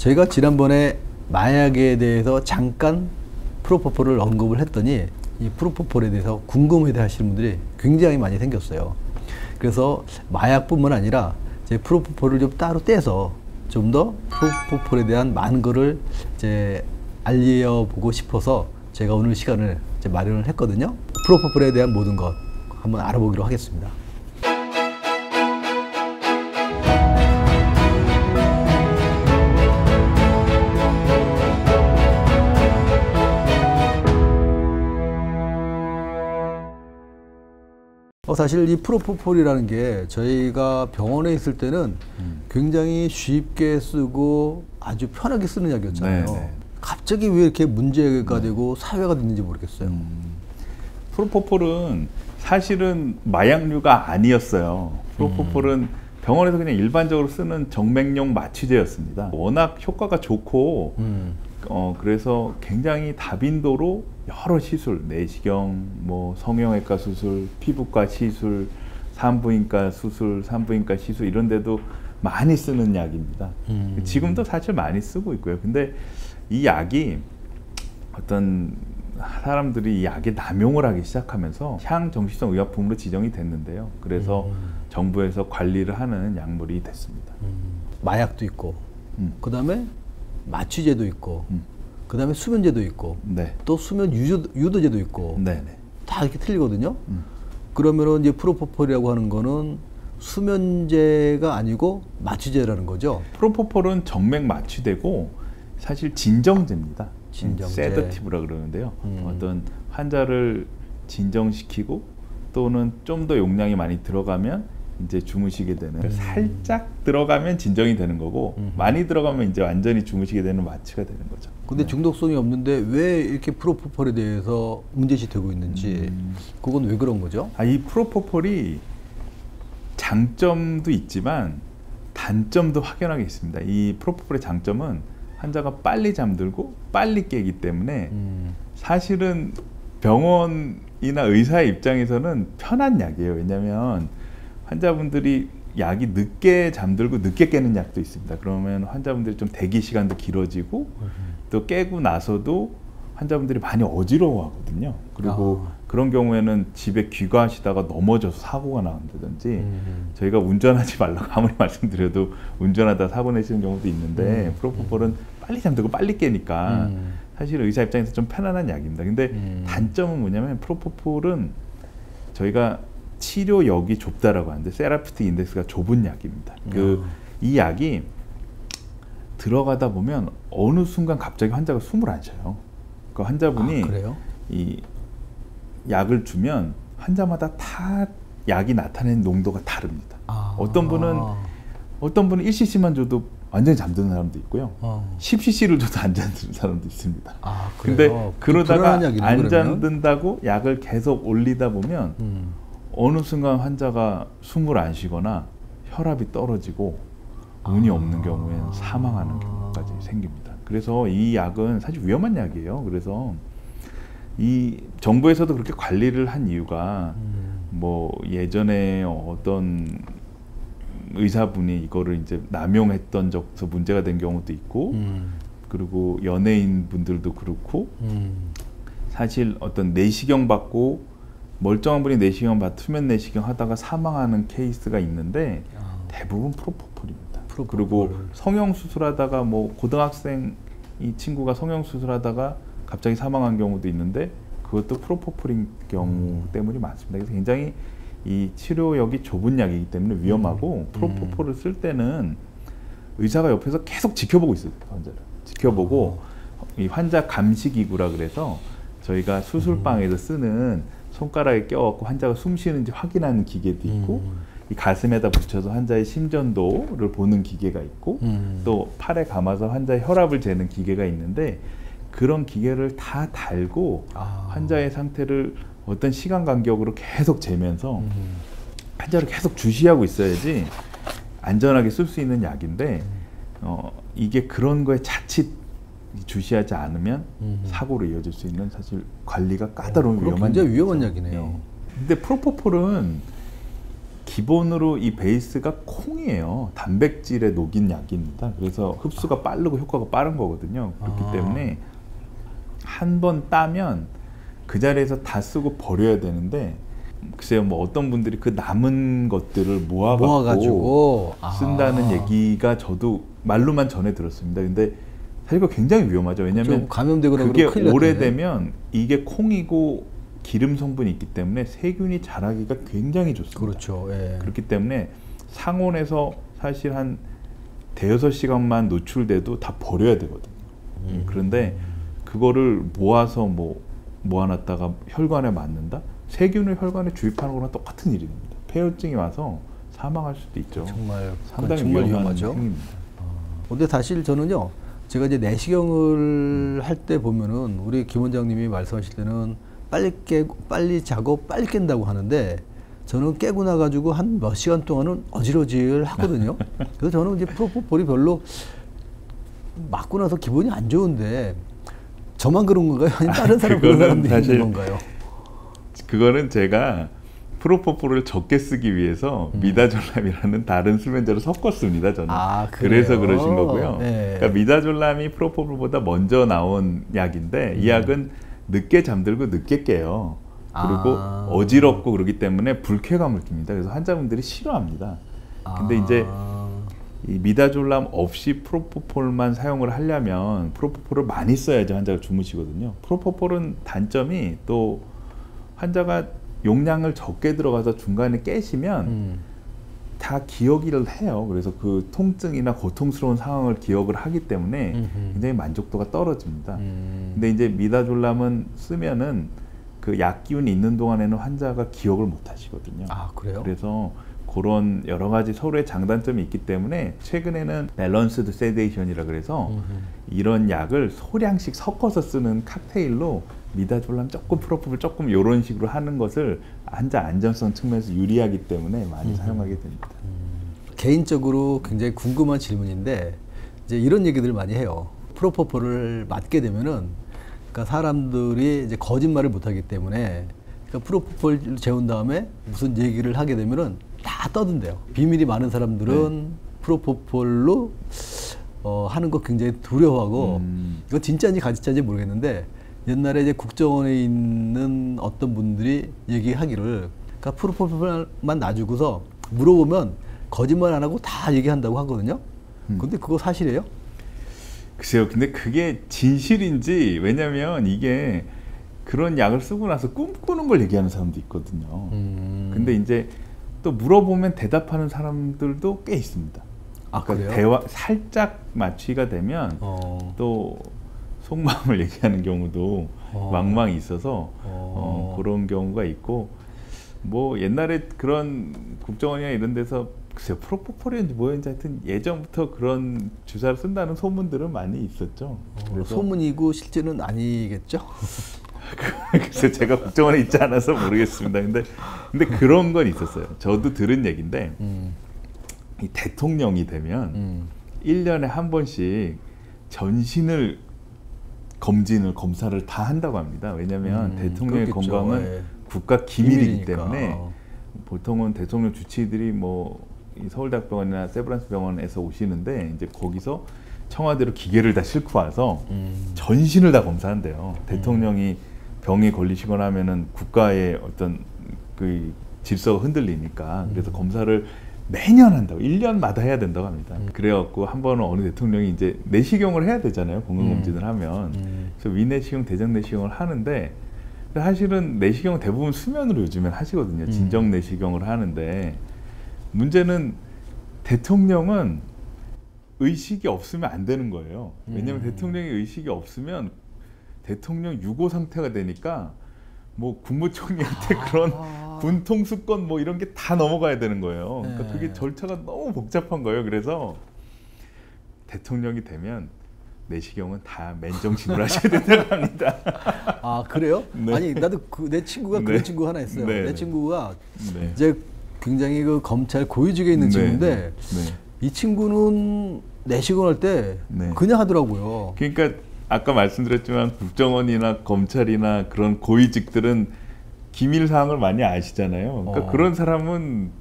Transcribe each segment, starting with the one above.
제가 지난번에 마약에 대해서 잠깐 프로포폴을 언급을 했더니 이 프로포폴에 대해서 궁금해 하시는 분들이 굉장히 많이 생겼어요. 그래서 마약뿐만 아니라 제 프로포폴을 좀 따로 떼서 좀 더 프로포폴에 대한 많은 거를 이제 알려보고 싶어서 제가 오늘 시간을 이제 마련을 했거든요. 프로포폴에 대한 모든 것 한번 알아보기로 하겠습니다. 사실 이 프로포폴이라는 게 저희가 병원에 있을 때는 굉장히 쉽게 쓰고 아주 편하게 쓰는 약이었잖아요. 네네. 갑자기 왜 이렇게 문제가 되고 사회가 됐는지 모르겠어요. 프로포폴은 사실은 마약류가 아니었어요. 프로포폴은 병원에서 그냥 일반적으로 쓰는 정맥용 마취제였습니다. 워낙 효과가 좋고 그래서 굉장히 다빈도로 여러 시술, 내시경, 뭐 성형외과 수술, 피부과 시술, 산부인과 수술, 산부인과 시술 이런 데도 많이 쓰는 약입니다. 지금도 사실 많이 쓰고 있고요. 근데 이 약이 어떤 사람들이 이 약의 남용을 하기 시작하면서 향정신성 의약품으로 지정이 됐는데요. 그래서 정부에서 관리를 하는 약물이 됐습니다. 마약도 있고, 그 다음에 마취제도 있고, 그 다음에 수면제도 있고, 네. 또 수면 유도제도 있고, 네네. 다 이렇게 틀리거든요. 그러면은 이제 프로포폴이라고 하는 거는 수면제가 아니고 마취제라는 거죠. 프로포폴은 정맥 마취되고 사실 진정제입니다. 진정제. 세더티브라 그러는데요. 어떤 환자를 진정시키고 또는 좀 더 용량이 많이 들어가면 이제 주무시게 되는 살짝 들어가면 진정이 되는 거고 많이 들어가면 이제 완전히 주무시게 되는 마취가 되는 거죠. 근데 중독성이 없는데 왜 이렇게 프로포폴에 대해서 문제시 되고 있는지 그건 왜 그런 거죠? 이 프로포폴이 장점도 있지만 단점도 확연하게 있습니다. 이 프로포폴의 장점은 환자가 빨리 잠들고 빨리 깨기 때문에 사실은 병원이나 의사의 입장에서는 편한 약이에요. 왜냐하면 환자분들이 약이 늦게 잠들고 늦게 깨는 약도 있습니다. 그러면 환자분들이 좀 대기 시간도 길어지고 또 깨고 나서도 환자분들이 많이 어지러워하거든요. 그리고 그런 경우에는 집에 귀가하시다가 넘어져서 사고가 나온다든지 저희가 운전하지 말라고 아무리 말씀드려도 운전하다 사고 내시는 경우도 있는데 프로포폴은 빨리 잠들고 빨리 깨니까 사실 의사 입장에서 좀 편안한 약입니다. 근데 단점은 뭐냐면 프로포폴은 저희가 치료역이 좁다라고 하는데 세라피틱 인덱스가 좁은 약입니다. 이 약이 들어가다 보면 어느 순간 갑자기 환자가 숨을 안 쉬어요. 그 환자분이 이 약을 주면 환자마다 다 약이 나타내는 농도가 다릅니다. 어떤 분은 1cc만 줘도 완전히 잠드는 사람도 있고요. 10cc를 줘도 안 잠드는 사람도 있습니다. 근데 그러다가 안 잠든다고 약을 계속 올리다 보면 어느 순간 환자가 숨을 안 쉬거나 혈압이 떨어지고 운이 없는 경우에는 사망하는 경우까지 생깁니다. 그래서 이 약은 사실 위험한 약이에요. 그래서 이 정부에서도 그렇게 관리를 한 이유가 뭐 예전에 어떤 의사분이 이거를 이제 남용했던 적에서 문제가 된 경우도 있고 그리고 연예인 분들도 그렇고 사실 어떤 내시경 받고 멀쩡한 분이 내시경 수면 내시경 하다가 사망하는 케이스가 있는데 대부분 프로포폴입니다. 그리고 성형 수술하다가 뭐 고등학생 이 친구가 성형 수술하다가 갑자기 사망한 경우도 있는데 그것도 프로포폴인 경우 때문이 많습니다. 그래서 굉장히 이 치료역이 좁은 약이기 때문에 위험하고 프로포폴을 쓸 때는 의사가 옆에서 계속 지켜보고 있어요. 환자를 지켜보고 이 환자 감시기구라 그래서 저희가 수술방에서 쓰는 손가락에 껴갖고 환자가 숨 쉬는지 확인하는 기계도 있고 이 가슴에다 붙여서 환자의 심전도를 보는 기계가 있고 또 팔에 감아서 환자의 혈압을 재는 기계가 있는데 그런 기계를 다 달고 환자의 상태를 어떤 시간 간격으로 계속 재면서 환자를 계속 주시하고 있어야지 안전하게 쓸 수 있는 약인데 이게 그런 거에 자칫 주시하지 않으면 사고로 이어질 수 있는 사실 관리가 까다로운 위험한 굉장히 위험한 약이네요. 근데 프로포폴은 기본으로 이 베이스가 콩이에요. 단백질에 녹인 약입니다. 그래서 흡수가 빠르고 효과가 빠른 거거든요. 그렇기 때문에 한 번 따면 그 자리에서 다 쓰고 버려야 되는데, 글쎄요, 뭐 어떤 분들이 그 남은 것들을 모아가지고 쓴다는 얘기가 저도 말로만 전해 들었습니다. 근데 사실 이거 굉장히 위험하죠. 왜냐하면 감염되거나 그게 큰일 났겠네. 오래되면 이게 콩이고 기름 성분이 있기 때문에 세균이 자라기가 굉장히 좋습니다. 그렇죠. 예. 그렇기 때문에 상온에서 사실 한 대여섯 시간만 노출돼도 다 버려야 되거든요. 그런데 그거를 모아서 모아놨다가 혈관에 맞는다? 세균을 혈관에 주입하는 거랑 똑같은 일입니다. 폐혈증이 와서 사망할 수도 있죠. 상당히 정말 위험한 위험하죠. 행위입니다. 근데 사실 저는요, 제가 이제 내시경을 할 때 보면은 우리 김 원장님이 말씀하실 때는 빨리 깨고 빨리 자고 빨리 깬다고 하는데, 저는 깨고 나가지고 한 몇 시간 동안은 어지러질 하거든요. 그래서 저는 이제 프로포폴이 별로 맞고 나서 기분이 안 좋은데, 저만 그런 건가요? 아니면 다른 사람 그런 사람들이 있는 건가요? 그거는 제가 프로포폴을 적게 쓰기 위해서 미다졸람이라는 다른 수면제를 섞었습니다. 저는. 그래서 그러신 거고요. 네. 그러니까 미다졸람이 프로포폴보다 먼저 나온 약인데 이 약은 늦게 잠들고 늦게 깨요. 그리고 어지럽고 그러기 때문에 불쾌감을 줍니다. 그래서 환자분들이 싫어합니다. 근데 이제 이 미다졸람 없이 프로포폴만 사용을 하려면 프로포폴을 많이 써야지 환자가 주무시거든요. 프로포폴은 단점이 또 환자가 용량을 적게 들어가서 중간에 깨시면 다 기억을 해요. 그래서 그 통증이나 고통스러운 상황을 기억을 하기 때문에 굉장히 만족도가 떨어집니다. 근데 이제 미다졸람은 쓰면은 그 약 기운이 있는 동안에는 환자가 기억을 못 하시거든요. 그래요? 그래서 그런 여러 가지 서로의 장단점이 있기 때문에 최근에는 밸런스드 세데이션이라 그래서 이런 약을 소량씩 섞어서 쓰는 칵테일로 미다졸람 조금 프로포폴 조금 이런 식으로 하는 것을 환자 안전성 측면에서 유리하기 때문에 많이 사용하게 됩니다. 개인적으로 굉장히 궁금한 질문인데, 이제 이런 얘기들을 많이 해요. 프로포폴을 맞게 되면은, 그러니까 사람들이 이제 거짓말을 못하기 때문에, 그러니까 프로포폴 재운 다음에 무슨 얘기를 하게 되면은 다 떠든대요. 비밀이 많은 사람들은 프로포폴로 하는 거 굉장히 두려워하고, 이거 진짜인지 가짜인지 모르겠는데, 옛날에 이제 국정원에 있는 어떤 분들이 얘기하기를, 그러니까 프로포폴만 놔주고서 물어보면 거짓말 안 하고 다 얘기한다고 하거든요. 근데 그거 사실이에요? 글쎄요. 근데 그게 진실인지, 왜냐면 이게 그런 약을 쓰고 나서 꿈꾸는 걸 얘기하는 사람도 있거든요. 근데 이제 또 물어보면 대답하는 사람들도 꽤 있습니다. 그러니까 대화 살짝 마취가 되면 또 속마음을 얘기하는 경우도 왕왕 있어서 그런 경우가 있고, 뭐 옛날에 그런 국정원이나 이런 데서 글쎄요, 프로포폴인지 뭐였는지 하여튼 예전부터 그런 주사를 쓴다는 소문들은 많이 있었죠. 그래서 소문이고 실제는 아니겠죠? 글쎄 제가 국정원에 있지 않아서 모르겠습니다. 근데 그런 건 있었어요. 저도 들은 얘기인데 이 대통령이 되면 1년에 한 번씩 전신을 검사를 다 한다고 합니다. 왜냐하면 대통령의 그렇겠죠. 건강은 국가 기밀이기 때문에 보통은 대통령 주치의들이 뭐 서울대학병원이나 세브란스 병원에서 오시는데 이제 거기서 청와대로 기계를 다 싣고 와서 전신을 다 검사한대요. 대통령이 병에 걸리시거나 하면은 국가의 어떤 그 질서가 흔들리니까. 그래서 검사를 매년 한다고, 1년마다 해야 된다고 합니다. 그래갖고 한 번은 어느 대통령이 이제 내시경을 해야 되잖아요. 건강검진을 하면. 그래서 위내시경, 대장내시경을 하는데, 사실은 내시경은 대부분 수면으로 요즘엔 하시거든요. 진정 내시경을 하는데, 문제는 대통령은 의식이 없으면 안 되는 거예요. 왜냐하면 대통령이 의식이 없으면 대통령 유고 상태가 되니까 뭐 국무총리한테 그런 군통수권 뭐 이런 게 다 넘어가야 되는 거예요. 그러니까 그게 절차가 너무 복잡한 거예요. 그래서 대통령이 되면 내시경은 다 맨정신으로 하셔야 된다고 합니다. 그래요? 네. 아니 나도 내 친구가 그런 친구 하나 있어요. 내 친구가 이제 굉장히 그 검찰 고위직에 있는 친구인데 이 친구는 내시경 할 때 그냥 하더라고요. 그러니까 아까 말씀드렸지만 국정원이나 검찰이나 그런 고위직들은 기밀 사항을 많이 아시잖아요. 그러니까 그런 사람은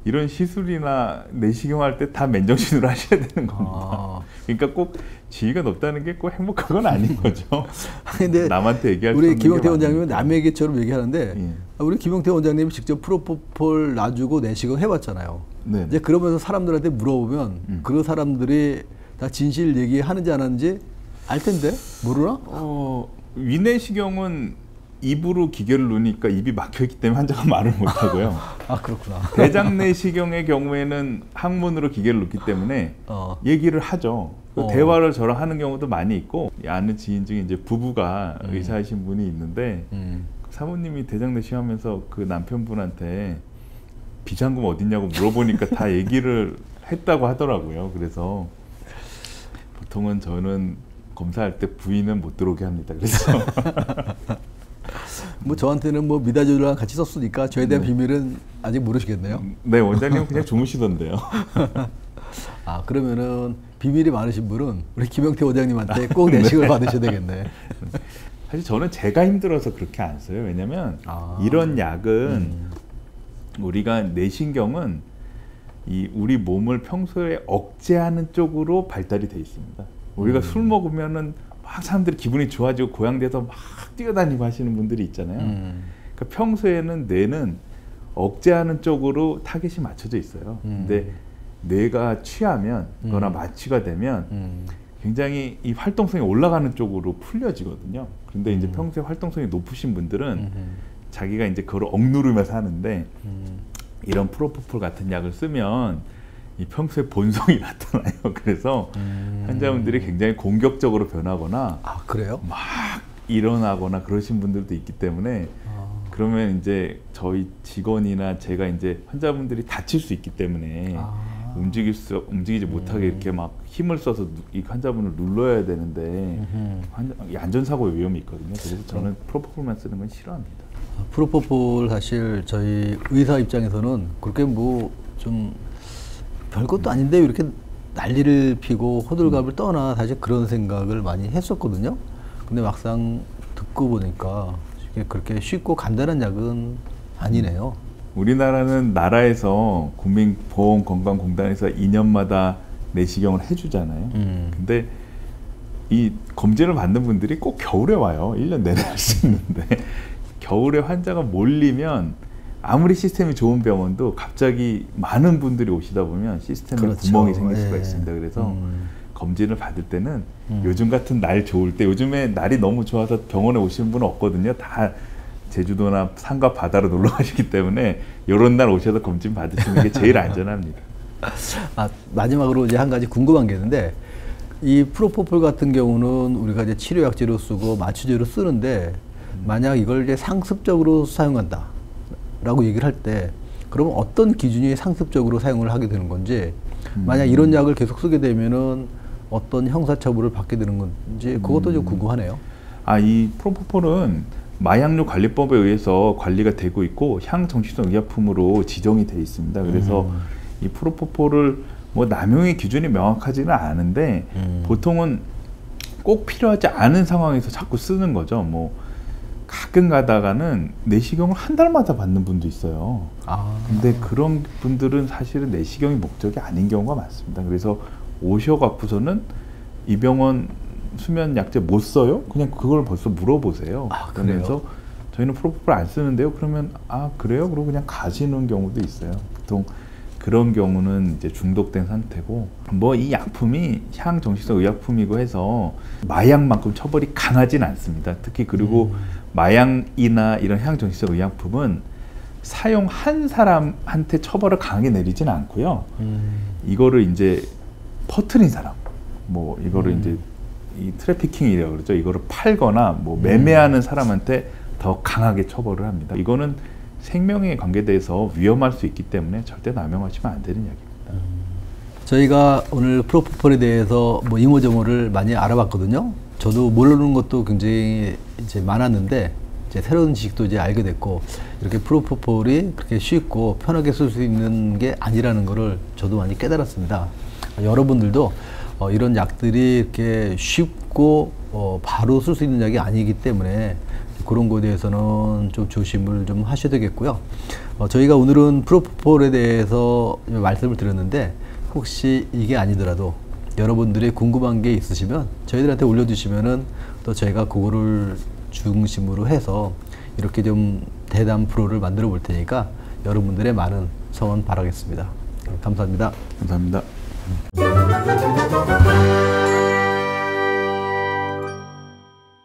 이런 시술이나 내시경 할 때 다 맨정신으로 하셔야 되는 겁니다. 그러니까 꼭 지위가 높다는 게 꼭 행복한 건 아닌 거죠. 근데 남한테 얘기할 수 우리 없는 김영태 게 원장님은 남의 얘기처럼 얘기하는데 예. 우리 김영태 원장님이 직접 프로포폴 놔주고 내시경 해봤잖아요. 네. 이제 그러면서 사람들한테 물어보면 그 사람들이 다 진실 얘기하는지 안 하는지 알 텐데 모르나? 위내시경은 입으로 기계를 누니까 입이 막혀있기 때문에 환자가 말을 못하고요. 아 그렇구나. 대장내시경의 경우에는 항문으로 기계를 넣기 때문에 얘기를 하죠. 대화를 저랑 하는 경우도 많이 있고, 아는 지인 중에 이제 부부가 의사이신 분이 있는데 사모님이 대장내시경 하면서 그 남편분한테 비장금 어딨냐고 물어보니까 다 얘기를 했다고 하더라고요. 그래서 보통은 저는 검사할 때 부인은 못 들어오게 합니다. 그래서 뭐 저한테는 뭐 미다조랑 같이 썼으니까 저에 대한 비밀은 아직 모르시겠네요. 네, 원장님은 그냥 주무시던데요. 아 그러면은 비밀이 많으신 분은 우리 김영태 원장님한테 꼭 내시경을 네. 받으셔야 되겠네. 사실 저는 제가 힘들어서 그렇게 안 써요. 왜냐면 이런 약은 우리가 내신경은 이 우리 몸을 평소에 억제하는 쪽으로 발달이 돼 있습니다. 우리가 술 먹으면은 막 사람들이 기분이 좋아지고 고양돼서 막 뛰어다니고 하시는 분들이 있잖아요. 그러니까 평소에는 뇌는 억제하는 쪽으로 타겟이 맞춰져 있어요. 근데 뇌가 취하면 거나 마취가 되면 굉장히 이 활동성이 올라가는 쪽으로 풀려지거든요. 그런데 이제 평소에 활동성이 높으신 분들은 자기가 이제 그걸 억누르면서 하는데 이런 프로포폴 같은 약을 쓰면 이 평소에 본성이 나타나요. 그래서 환자분들이 굉장히 공격적으로 변하거나 그래요? 막 일어나거나 그러신 분들도 있기 때문에 그러면 이제 저희 직원이나 제가 이제 환자분들이 다칠 수 있기 때문에 움직이지 못하게 이렇게 막 힘을 써서 이 환자분을 눌러야 되는데 안전사고의 위험이 있거든요. 그래서 저는 프로포폴만 쓰는 건 싫어합니다. 프로포폴 사실 저희 의사 입장에서는 그렇게 뭐 좀 별것도 아닌데 이렇게 난리를 피고 호들갑을 떠나 사실 그런 생각을 많이 했었거든요. 근데 막상 듣고 보니까 그렇게 쉽고 간단한 약은 아니네요. 우리나라는 나라에서 국민보험건강공단에서 2년마다 내시경을 해주잖아요. 근데 이 검진을 받는 분들이 꼭 겨울에 와요. 1년 내내 할 수 있는데 겨울에 환자가 몰리면 아무리 시스템이 좋은 병원도 갑자기 많은 분들이 오시다 보면 시스템에 그렇죠. 구멍이 생길 수가 있습니다. 그래서 검진을 받을 때는 요즘 같은 날 좋을 때, 요즘에 날이 너무 좋아서 병원에 오시는 분은 없거든요. 다 제주도나 산과 바다로 놀러 가시기 때문에 이런 날 오셔서 검진 받으시는 게 제일 안전합니다. 마지막으로 이제 한 가지 궁금한 게 있는데, 이 프로포폴 같은 경우는 우리가 이제 치료약제로 쓰고 마취제로 쓰는데 만약 이걸 이제 상습적으로 사용한다 라고 얘기를 할 때 그러면 어떤 기준이 상습적으로 사용을 하게 되는 건지, 만약 이런 약을 계속 쓰게 되면은 어떤 형사처벌을 받게 되는 건지 그것도 좀 궁금하네요. 이 프로포폴은 마약류 관리법에 의해서 관리가 되고 있고 향정신성 의약품으로 지정이 돼 있습니다. 그래서 이 프로포폴을 뭐 남용의 기준이 명확하지는 않은데 보통은 꼭 필요하지 않은 상황에서 자꾸 쓰는 거죠. 뭐 가끔 가다가는 내시경을 한 달마다 받는 분도 있어요. 근데 그런 분들은 사실은 내시경이 목적이 아닌 경우가 많습니다. 그래서 오셔갖고서는 이 병원 수면 약제 못 써요? 그냥 그걸 벌써 물어보세요. 그러면서 저희는 프로포폴 안 쓰는데요. 그러면 그래요? 그러고 그냥 가시는 경우도 있어요. 보통 그런 경우는 이제 중독된 상태고, 뭐 이 약품이 향정신성 의약품이고 해서 마약만큼 처벌이 강하진 않습니다. 특히 그리고 마약이나 이런 향정신성 의약품은 사용한 사람한테 처벌을 강하게 내리진 않고요. 이거를 이제 퍼뜨린 사람, 뭐 이거를 이제 이 트래피킹이라고 그러죠. 이거를 팔거나 뭐 매매하는 사람한테 더 강하게 처벌을 합니다. 이거는 생명에 관계돼서 위험할 수 있기 때문에 절대 남용하시면 안 되는 약입니다. 저희가 오늘 프로포폴에 대해서 뭐 이모저모를 많이 알아봤거든요. 저도 모르는 것도 굉장히 이제 많았는데 이제 새로운 지식도 이제 알게 됐고, 이렇게 프로포폴이 그렇게 쉽고 편하게 쓸 수 있는 게 아니라는 거를 저도 많이 깨달았습니다. 여러분들도 이런 약들이 이렇게 쉽고 바로 쓸 수 있는 약이 아니기 때문에 그런 거에 대해서는 좀 조심을 좀 하셔야 되겠고요. 저희가 오늘은 프로포폴에 대해서 말씀을 드렸는데 혹시 이게 아니더라도 여러분들이 궁금한 게 있으시면 저희들한테 올려주시면은 또 저희가 그거를 중심으로 해서 이렇게 좀 대담 프로를 만들어 볼 테니까 여러분들의 많은 성원 바라겠습니다. 감사합니다. 감사합니다.